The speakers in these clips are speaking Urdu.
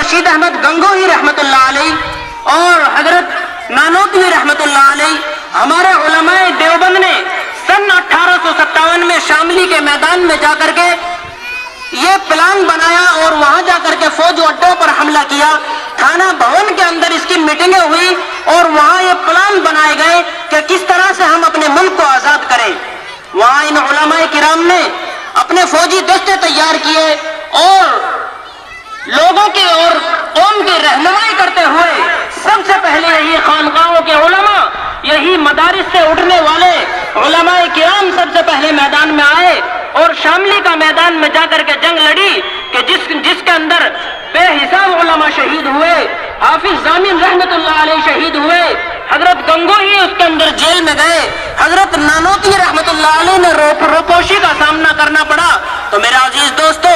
رشید احمد گنگوہی رحمۃ اللہ علیہ اور حضرت نانوتوی رحمۃ اللہ علیہ، ہمارے علماء دیوبند نے سن 1857 میں شاملی کے میدان میں جا کر کے یہ پلان بنایا اور وہاں جا کر کے فوج اڈوں پر حملہ کیا. تھانہ بھون کے اندر اس کی میٹنگیں ہوئی اور وہاں یہ پلان بنائے گئے کہ کس طرح سے ہم اپنے ملک کو آزاد کریں. وہاں ان علماء کرام نے اپنے فوجی دستے تیار کیے اور لوگوں کی اور قوم کی رہنمائی کرتے ہوئے سب سے پہلے یہی خانقاہوں کے علماء، یہی مدارس سے اٹھنے والے علماء کرام سب سے پہلے میدان میں آئے اور شاملی کا میدان میں جا کر کے جنگ لڑی کہ جس کے اندر بے حساب علماء شہید ہوئے. حافظ ضامن رحمت اللہ علیہ شہید ہوئے، حضرت گنگوہی اس کے اندر جیل میں گئے، حضرت نانوتوی رحمت اللہ علیہ نے روپوشی کا سامنا کرنا پڑا. تو میرے عزیز دوستو،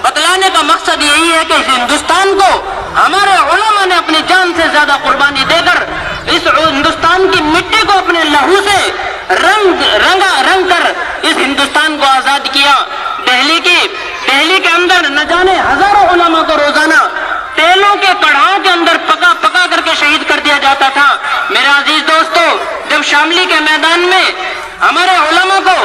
بتلانے کا مقصد یہی ہے کہ اس ہندوستان کو ہمارے علماء نے اپنی جان سے زیادہ قربانی دے کر اس ہندوستان کی مٹی کو اپنے لہو سے رنگ کر اس ہندوستان کو آزاد کیا. دہلی کے اندر نہ جانے ہزاروں علماء کو روزانہ تیلوں کے کڑھاؤں کے اندر پکا کر کے شہید کر دیا جاتا تھا. میرے عزیز دوستو، جب شاملی کے میدان میں ہمارے علماء کو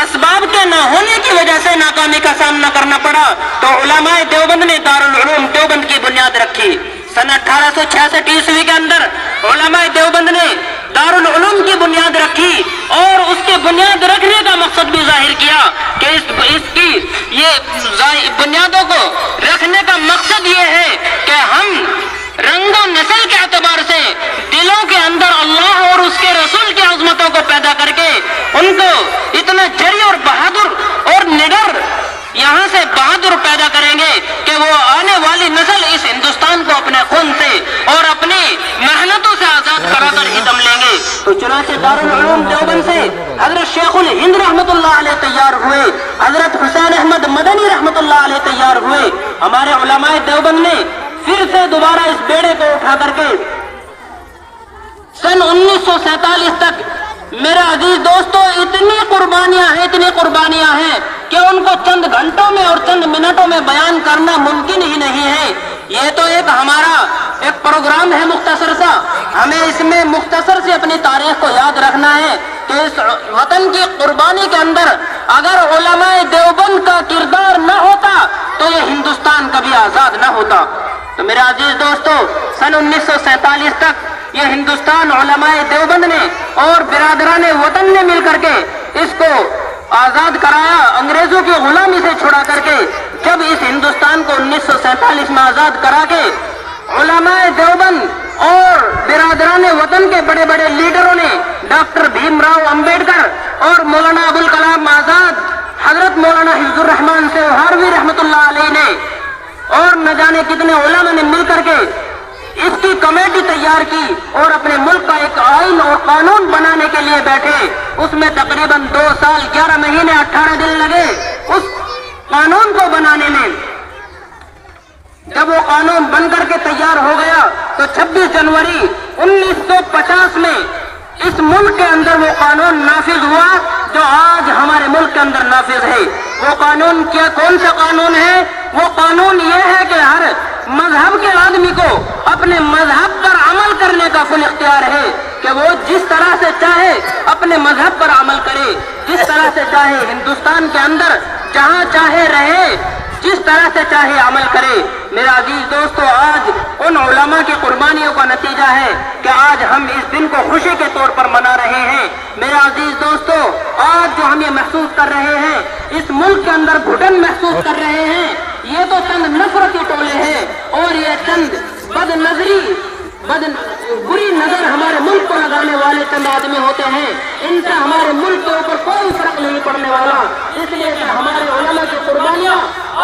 اسباب کے نہ ہونے کی وجہ سے ناکامی کا سامنا کرنا پڑا تو علماء دیوبند نے دارالعلوم دیوبند کی بنیاد رکھی. سن 1866 عیسوی کے اندر علماء دیوبند نے دارالعلوم کی بنیاد رکھی اور اس کی بنیاد رکھنے کا مقصد بھی ظاہر کیا کہ اس کی یہ بنیادوں کو رکھنے کا مقصد یہ ہے کہ ہم رنگ و نسل کے اعتبار سے دلوں کے اندر اللہ اور اس کے رسول کی عظمتوں کو پیدا کر کے ان کو اتنا جری اور بہادر اور نڈر یہاں سے بہادر پیدا کریں گے کہ وہ آنے والی نسل اس ہندوستان کو اپنے خون سے اور اپنی محنتوں سے آزاد کرا کر ہی دم لیں گے. تو چنانچہ دارالعلوم دیوبند سے حضرت شیخ الہند رحمت اللہ علیہ تیار ہوئے، حضرت حسین احمد مدنی رحمت اللہ علیہ تیار ہوئے. ہمارے علماء دیوبند نے پھر سے دوبارہ اس بیڑے کو اٹھا کر کے سن 1947 تک، میرے عزیز دوستو، اتنی قربانیاں ہیں کہ ان کو چند گھنٹوں میں اور چند منٹوں میں بیان کرنا ممکن ہی نہیں ہے. یہ تو ہمارا ایک پروگرام ہے مختصر سا، ہمیں اس میں مختصر سے اپنی تاریخ کو یاد رکھنا ہے کہ اس وطن کی قربانی کے اندر اگر علماء دیوبند کا کردار نہ ہوتا تو یہ ہندوستان کبھی آزاد نہ ہوتا. تو میرے عزیز دوستو، سن 1947 تک یہ ہندوستان علماء دیوبند نے اور برادران وطن نے مل کر کے اس کو آزاد کرایا، انگریزوں کی غلامی سے چھڑا کر کے. جب اس ہندوستان کو 1947 میں آزاد کرا کے علماء دیوبند اور برادران وطن کے بڑے بڑے لیڈروں نے، ڈاکٹر بھیم راؤ امبیڈکر اور مولانا ابوالکلام آزاد، حضرت مولانا حفظ الرحمان سیوہاروی رحمت اللہ علیہ نے اور نہ جانے کتنے علماء نے مل کر کے اس کی کمیٹی تیار کی اور اپنے ملک کا ایک آئین اور قانون بنانے کے لیے بیٹھے. اس میں تقریباً 2 سال 11 مہینے 18 دن لگے اس قانون کو بنانے میں. جب وہ قانون بن کر کے تیار ہو گیا تو 26 جنوری 1950 میں اس ملک کے اندر وہ قانون نافذ ہوا جو آج ہمارے ملک کے اندر نافذ ہے. وہ قانون کون سا قانون ہے؟ وہ قانون یہ ہے کہ ہر مذہب کے آدمی کو اپنے مذہب پر عمل کرنے کا فل اختیار ہے کہ وہ جس طرح سے چاہے اپنے مذہب پر عمل کرے، جس طرح سے چاہے ہندوستان کے اندر جہاں چاہے رہے، جس طرح سے چاہے عمل کرے. میرا عزیز دوستو، آج ان علماء کی قربانیوں کا نتیجہ ہے کہ آج ہم اس دن کو خوشی کے طور پر منا رہے ہیں. میرا عزیز دوستو، آج جو ہم یہ محسوس کر رہے ہیں، اس ملک کے اندر گھٹن محسوس کر رہے ہیں، یہ تو چند نفرتی ٹولے ہیں اور یہ چند بری نظر ہمارے ملک کو لگانے والے چند آدمی ہوتے ہیں. ان سے ہمارے ملک کے اوپر کوئی فرق نہیں پڑنے والا. اس لیے کہ ہمارے علماء کی قربانیاں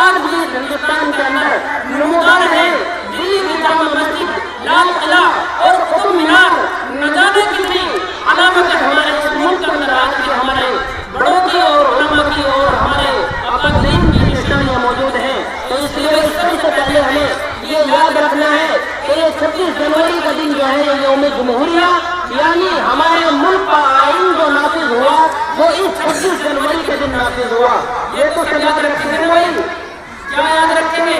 آج بھی ہندوستان کے اندر نمودار ہے. دلی کی جامع مسجد، لال قلعہ اور قطب مینار، نہ جانے کتنی علامتیں ہمارے اس ملک کے اندر آج بھی ہمارے بڑوں کی اور علماء کی اور ہمارے اکابرین کی نشانیاں موجود ہیں. تو اس لیے سب سے پہلے ہمیں یہ یاد رکھنا ہے کہ یہ 26 جنوری کا دن جو ہے یہ یوم جمہوریہ، یعنی ہمارے ملک کا آئین جو نافذ ہوا وہ اس 26 جنوری کے دن نافذ ہوا. یہ تو یاد رکھیں گے. کیا یاد رکھیں گے